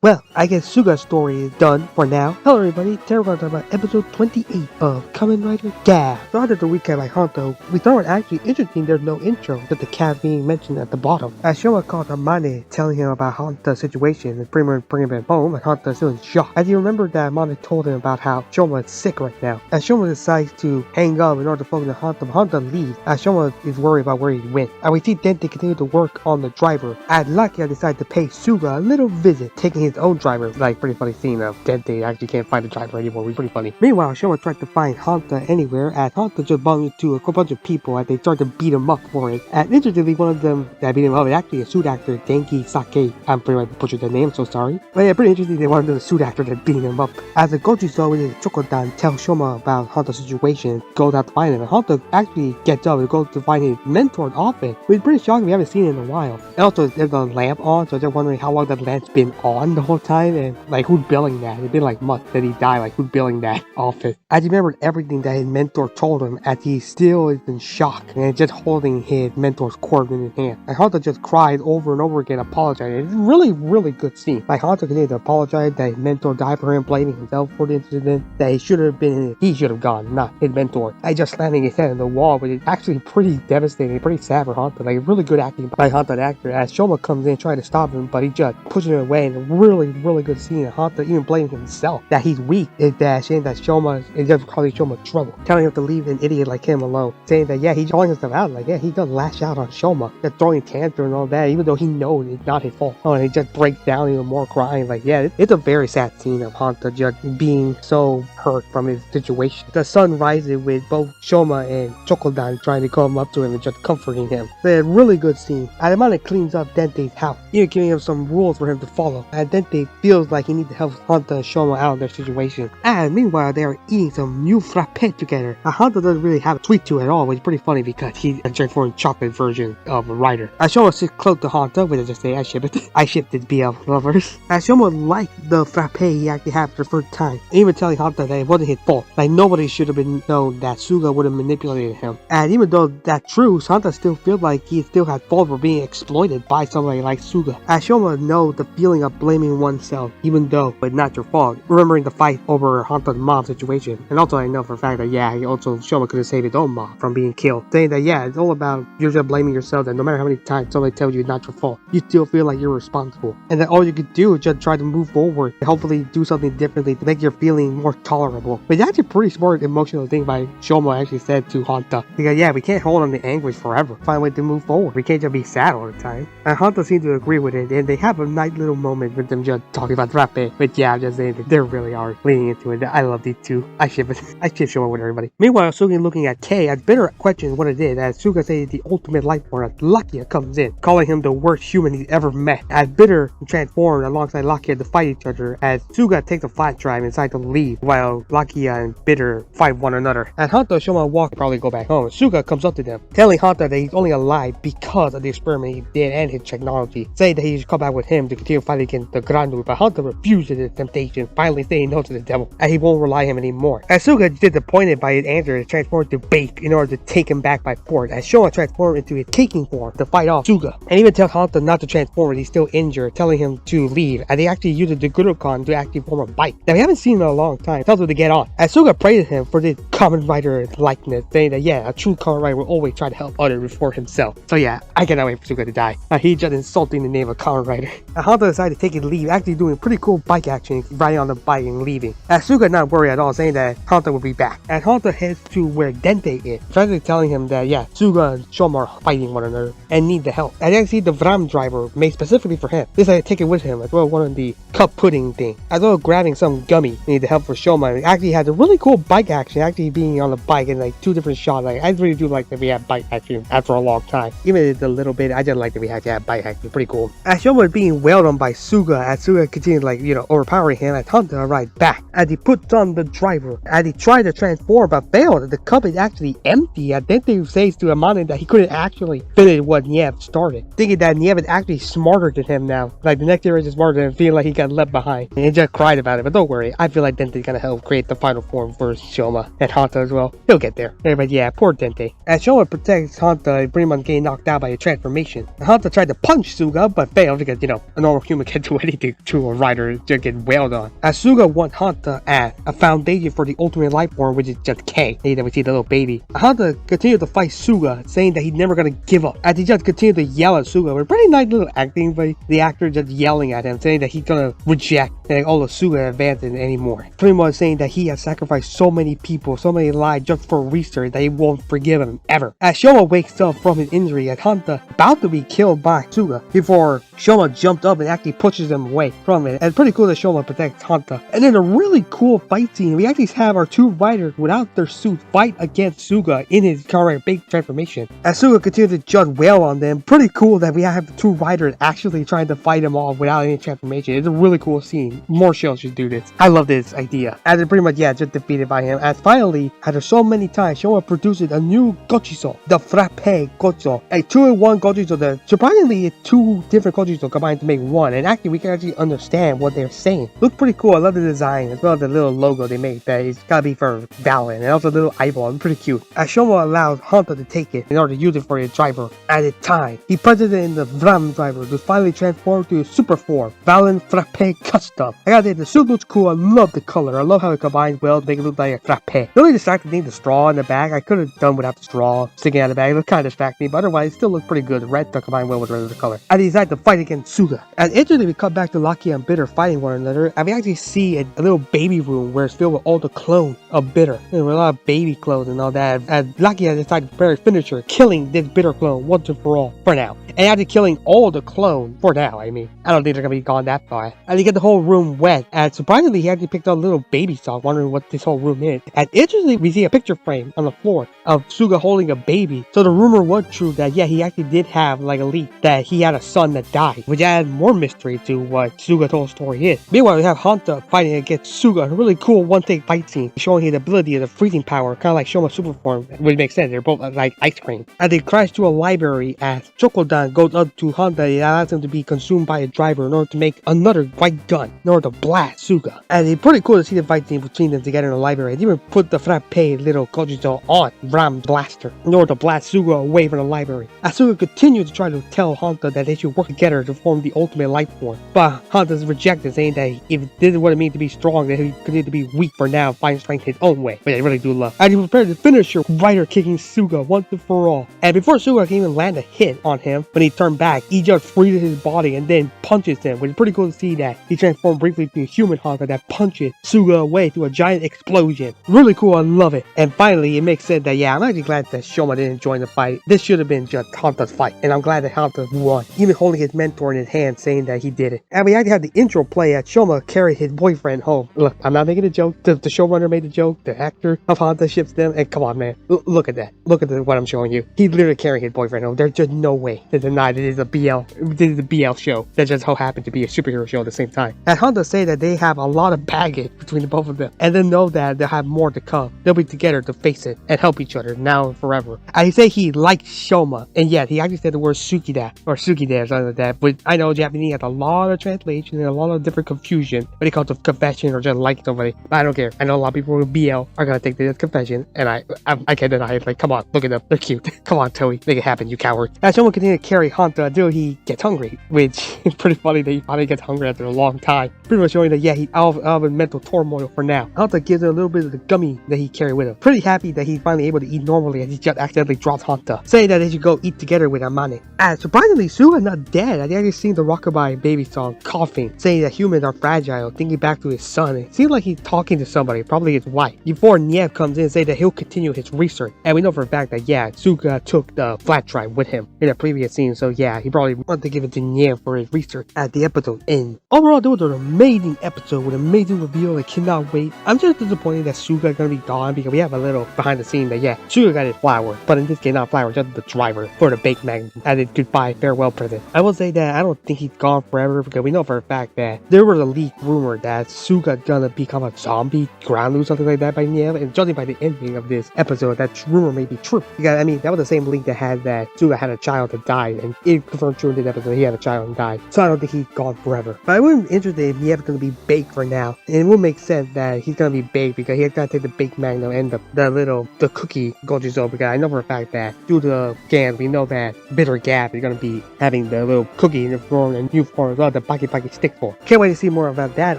Well, I guess Suga's story is done for now. Hello everybody, today we're going to talk about episode 28 of Kamen Rider Gavv. So after the recap by Hanta, we thought it actually interesting there's no intro, just the cat being mentioned at the bottom. As Shouma called Amane, telling him about Hanta's situation and bringing him home, and Hanta is still in shock. As he remembered that Amane told him about how Shouma is sick right now. As Shouma decides to hang up in order to focus on Hanta leaves, as Shouma is worried about where he went. And we see Dente continue to work on the driver, as Lakia decides to pay Suga a little visit, taking his own driver. Like, pretty funny scene of Dente actually can't find the driver anymore. It's pretty funny. Meanwhile, Shouma tried to find Hanta anywhere, as Hanta just bumped into a bunch of people as they start to beat him up for it. And interestingly, one of them that beat him up is actually a suit actor, Denki Sake. I'm pretty much butchered the name, so sorry. But yeah, pretty interesting they wanted the suit actor that beat him up. As the Gochiso with his Chokodan tells Shouma about Hanta's situation, goes out to find him, and Hanta actually gets up and goes to find his mentor's office, which is pretty shocking. We haven't seen it in a while. And also, there's a lamp on, so they're wondering how long that lamp's been on the whole time, and like who's billing that? It's been like months that he died, like who's billing that office? As he remembered everything that his mentor told him, as he still is in shock and just holding his mentor's corpse in his hand. And Hanta just cried over and over again, apologizing. It's a really good scene. Like Hanta continued to apologize that his mentor died for him, blaming himself for the incident, that he should have gone, not his mentor. I just slamming his head on the wall, but it's actually pretty devastating, pretty sad for Hanta. Like really good acting by Hanta the actor, as Shouma comes in trying to stop him, but he just pushes him away. And a really good scene. And Hanta even blaming himself that he's weak, is that saying that Shouma is just causing Shouma trouble, telling him to leave an idiot like him alone, saying that yeah, he's calling himself out, like yeah, he does lash out on Shouma, just throwing tantrums and all that, even though he knows it's not his fault. Oh, and he just breaks down even more, crying. Like yeah, it's a very sad scene of Hanta just being so hurt from his situation. The sun rises with both Shouma and Chokodan trying to come up to him and just comforting him. It's a really good scene. Adamane cleans up Dente's house, even giving him some rules for him to follow, and Dente feels like he needs to help Hanta and Shouma out of their situation. And meanwhile, they are eating some new frappe together. Now, Hanta doesn't really have a sweet tooth at all, which is pretty funny because he's a straightforward chocolate version of a rider. As Shouma sits close to Hanta, which I just say I ship it. I shipped it, BL lovers. As Shouma liked the frappe he actually had for the first time, even telling Hanta that it wasn't his fault. Like nobody should have been known that Suga would have manipulated him. And even though that's true, Hanta still feels like he still had fault for being exploited by somebody like Suga. As Shouma knows the feeling of blaming oneself, even though it's not your fault, remembering the fight over Hanta's mom's situation. And also I know for a fact that yeah, Shouma could have saved his own mom from being killed, saying that yeah, it's all about you're just blaming yourself, that no matter how many times somebody tells you it's not your fault, you still feel like you're responsible, and that all you could do is just try to move forward and hopefully do something differently to make your feeling more tolerable. But it's actually a pretty smart emotional thing by Shouma actually said to Hanta, because yeah, we can't hold on the anguish forever, find a way to move forward, we can't just be sad all the time. And Hanta seems to agree with it, and they have a nice little moment with them just talking about Frappe. But yeah, I'm just saying that they really are leaning into it. I love these two. I ship it. I ship Shouma with everybody. Meanwhile, Suga looking at Kei, as Bitter questions what it is, as Suga says the ultimate life form, as Lakia comes in, calling him the worst human he's ever met. As Bitter transformed alongside Lakia to fight each other, as Suga takes a flash drive and decides to leave, while Lakia and Bitter fight one another. As Hanta and Shouma walk, probably go back home, Suga comes up to them, telling Hanta that he's only alive because of the experiment he did and his technology, saying that he should come back with him to continue fighting against the Grandu, but Hanta refuses the temptation, finally saying no to the devil, and he won't rely on him anymore. As Suga is disappointed by his answer, to transform to bait in order to take him back by force, as Shouma transforms into his taking form to fight off Suga, and even tells Hanta not to transform when he's still injured, telling him to leave, and they actually uses the Gurukan to actually form a bike that we haven't seen in a long time, tells him to get on. As Suga praises him for this Kamen Rider likeness, saying that yeah, a true Kamen Rider will always try to help others before himself. So yeah, I cannot wait for Suga to die. He's just insulting the name of Kamen Rider. And Hanta decided to take his leave, actually doing pretty cool bike action, riding on the bike and leaving. As Suga not worried at all, saying that Hanta will be back. And Hanta heads to where Dente is, trying telling him that yeah, Suga and Shouma are fighting one another and need the help. And then see the Vram driver made specifically for him. They decided to take it with him, as well one of the cup pudding thing, as well as grabbing some gummy. Need the help for Shouma. And actually had a really cool bike action, actually being on the bike in like two different shots. Like I really do like that we had bike action after a long time. Even if it's a little bit, I just like that we had to have bike action. Pretty cool. As Shouma was being wailed on by Suga, as Suga continued like overpowering him, as Hanta arrived back, as he puts on the driver, as he tried to transform but failed. The cup is actually empty. And then they says to Amane that he couldn't actually finish what Niev started, thinking that Niev is actually smarter than him now. Like the next generation is smarter than him, feeling like he got left behind. And he just cried about it. But don't worry, I feel like Dente's gonna help create the final form for Shouma and Hanta as well. He'll get there. But yeah, poor Dente. As Shouma protects Hanta and pretty much getting knocked out by a transformation. And Hanta tried to punch Suga but failed because a normal human can do it. ready to a rider to get wailed on. As Suga wants Hanta as a foundation for the ultimate life form, which is just K. Hey, that we see the little baby. Hanta continued to fight Suga, saying that he's never gonna give up. As he just continued to yell at Suga, with pretty nice little acting by the actor just yelling at him, saying that he's gonna reject all of Suga advances anymore. Pretty much saying that he has sacrificed so many people, so many lives just for research that he won't forgive him ever. As Shouma wakes up from his injury, as Hanta about to be killed by Suga, before Shouma jumped up and actually pushes him away from it. And pretty cool that Shouma protects Hanta. And then a really cool fight scene. We actually have our two riders without their suits fight against Suga in his current big transformation. As Suga continues to just wail on them, pretty cool that we have the two riders actually trying to fight him off without any transformation. It's a really cool scene. More shows should do this. I love this idea. As it pretty much, just defeated by him. As finally, after so many times, Shouma produces a new Gochiso, the Frappe Gochiso. A 2-in-1 Gochiso that surprisingly is two different Gochiso combined to make one. And actually, we can actually understand what they're saying. Looks pretty cool. I love the design as well as the little logo they made that it's gotta be for Valen. And also the little eyeball. It's pretty cute. As Shouma allows Hanta to take it in order to use it for his driver. At the time, he presses it in the Vram driver to finally transform to his super form, Valen Frappe Custom. I gotta say, the suit looks cool. I love the color. I love how it combines well to make it look like a frappe. The only distracting thing, the straw in the bag. I could have done without the straw sticking out of the bag. It looked kind of distracting, but otherwise, it still looks pretty good. The red to combine well with the rest of the color. I decided to fight against Suga. And instantly, we cut back to Lucky and Bitter fighting one another, and we actually see a little baby room where it's filled with all the clones of Bitter. There were a lot of baby clones and all that. And Lucky has decided to prepare his finisher, killing this Bitter clone once and for all, for now. And after killing all the clones, for now, I mean, I don't think they're gonna be gone that far. And they get the whole room wet, and surprisingly, he actually picked up a little baby sock, wondering what this whole room is. And interestingly, we see a picture frame on the floor of Suga holding a baby. So the rumor was true that, he actually did have, like, a leak that he had a son that died, which adds more mystery to what Suga's whole story is. Meanwhile, we have Hanta fighting against Suga, a really cool one-take fight scene, showing his ability of the freezing power, kind of like Shouma super form, which makes sense. They're both like ice cream. And they crash to a library as Chokodan goes up to Hanta and allows him to be consumed by a driver in order to make another white gun in order to blast Suga. And it's pretty cool to see the fight scene between them together in the library. They even put the Frappe little Gochiso on Ram's blaster in order to blast Suga away from the library. As Suga continues to try to tell Hanta that they should work together to form the ultimate life form, but Hanta's rejected, saying that if this is what it means to be strong, then he continues to be weak for now, find strength his own way, which I really do love. And he prepared to finish your rider kicking Suga once and for all. And before Suga can even land a hit on him, when he turned back, he just freezes his body and then punches him, which is pretty cool to see that he transformed briefly to a human Hanta that punches Suga away through a giant explosion. Really cool, I love it. And finally, it makes sense that, I'm actually glad that Shouma didn't join the fight. This should have been just Hanta's fight, and I'm glad that Hanta won, even holding his mentor in his hand, saying that he did it. And we actually had the intro play as Shouma carried his boyfriend home. Look, I'm not making a joke. The showrunner made the joke. The actor of Hanta ships them. And come on, man. Look at that. Look at what I'm showing you. He's literally carrying his boyfriend home. There's just no way to deny that it is a BL show. That just so happened to be a superhero show at the same time. And Hanta say that they have a lot of baggage between the both of them. And then know that they'll have more to come. They'll be together to face it and help each other now and forever. And he say he likes Shouma. And yet, he actually said the word Sukida or Sukida or something like that. But I know Japanese has a lot of translation and a lot of different confusion when it comes to confession or just like somebody. But I don't care. I know a lot of people with BL are gonna take this as confession, and I can't deny it. Like, come on, look at them. They're cute. Come on, Toei. Make it happen, you coward. As Shouma continues to carry Hanta until he gets hungry, which is pretty funny that he finally gets hungry after a long time. Pretty much showing that, he's out of mental turmoil for now. Hanta gives him a little bit of the gummy that he carried with him. Pretty happy that he's finally able to eat normally as he just accidentally drops Hanta, saying that they should go eat together with Amane. And surprisingly, Suga's not dead. I actually seen the Rockabye baby song coughing, saying that humans are fragile, thinking back to his son. It seems like he's talking to somebody, probably his wife. Before Niev comes in and say that he'll continue his research. And we know for a fact that, Suga took the flash drive with him in a previous scene. So he probably wanted to give it to Niev for his research at the episode end. Overall, there was an amazing episode with an amazing reveal. I cannot wait. I'm just disappointed that Suga is going to be gone because we have a little behind the scene that, Suga got his flower. But in this case, not flower, just the driver for the bake magnet as a goodbye farewell present. I will say that I don't think he's gone forever because we know for a fact that there was a leak rumor that Suga's gonna become a zombie ground or something like that by Niev, and judging by the ending of this episode, that rumor may be true. Because, that was the same leak that had that Suga had a child that died, and it confirmed true in this episode he had a child and died. So I don't think he's gone forever. But I wouldn't be interested if Niev's gonna be baked for now. And it will make sense that he's gonna be baked because he's gonna take the baked magnum and the cookie Gojizo, because I know for a fact that due to the scans, we know that Bitter Gavv is gonna be having the little cookie in the form and new form as well the Baki stick for. Can't wait to see more about that.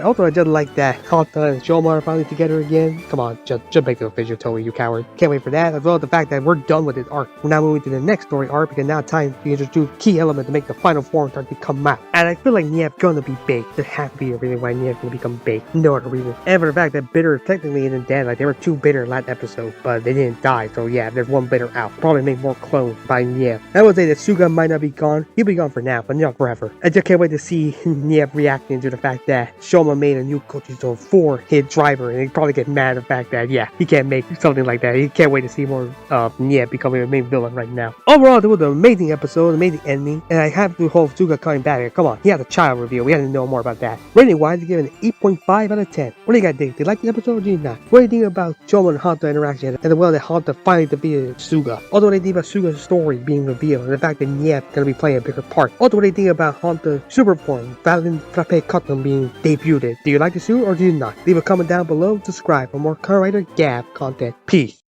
Also, I just like that Hanta and Shouma are finally together again. Come on, just make the official Toei, you coward. Can't wait for that, as well as the fact that we're done with this arc. We're now moving to the next story arc because now time to introduce key elements to make the final form start to come out. And I feel like Niev's gonna be big. There has to be a reason why Niev's gonna become big. No other reason. And for the fact that Bitter technically isn't dead, like there were 2 Bitter last episode, but they didn't die, so yeah, there's 1 Bitter out. Probably make more clones by Niev. I would say that Suga might not be gone. He'll be gone for now, but not forever. I just can't wait to see Niev reacting to the fact that Shouma made a new coaching zone for his driver, and he'd probably get mad at the fact that, yeah, he can't make something like that. He can't wait to see more of Niev becoming the main villain right now. Overall, it was an amazing episode, amazing ending, and I have to hope Suga coming back here. Come on, he has a child reveal. We have to know more about that. Rating wise, give it an 8.5 out of 10. What do you guys think? Did you like the episode or did you not? What do you think about Shouma and Hanta interaction, and the way that Hanta finally defeated Suga? Also, what do you think about Suga's story being revealed, and the fact that Niev is going to be playing a bigger part? Also, what do you think about Hanta's super form, Valen, Frappe, Custom being debuted? Do you like the suit or do you not? Leave a comment down below, subscribe for more Kamen Rider Gavv content. Peace.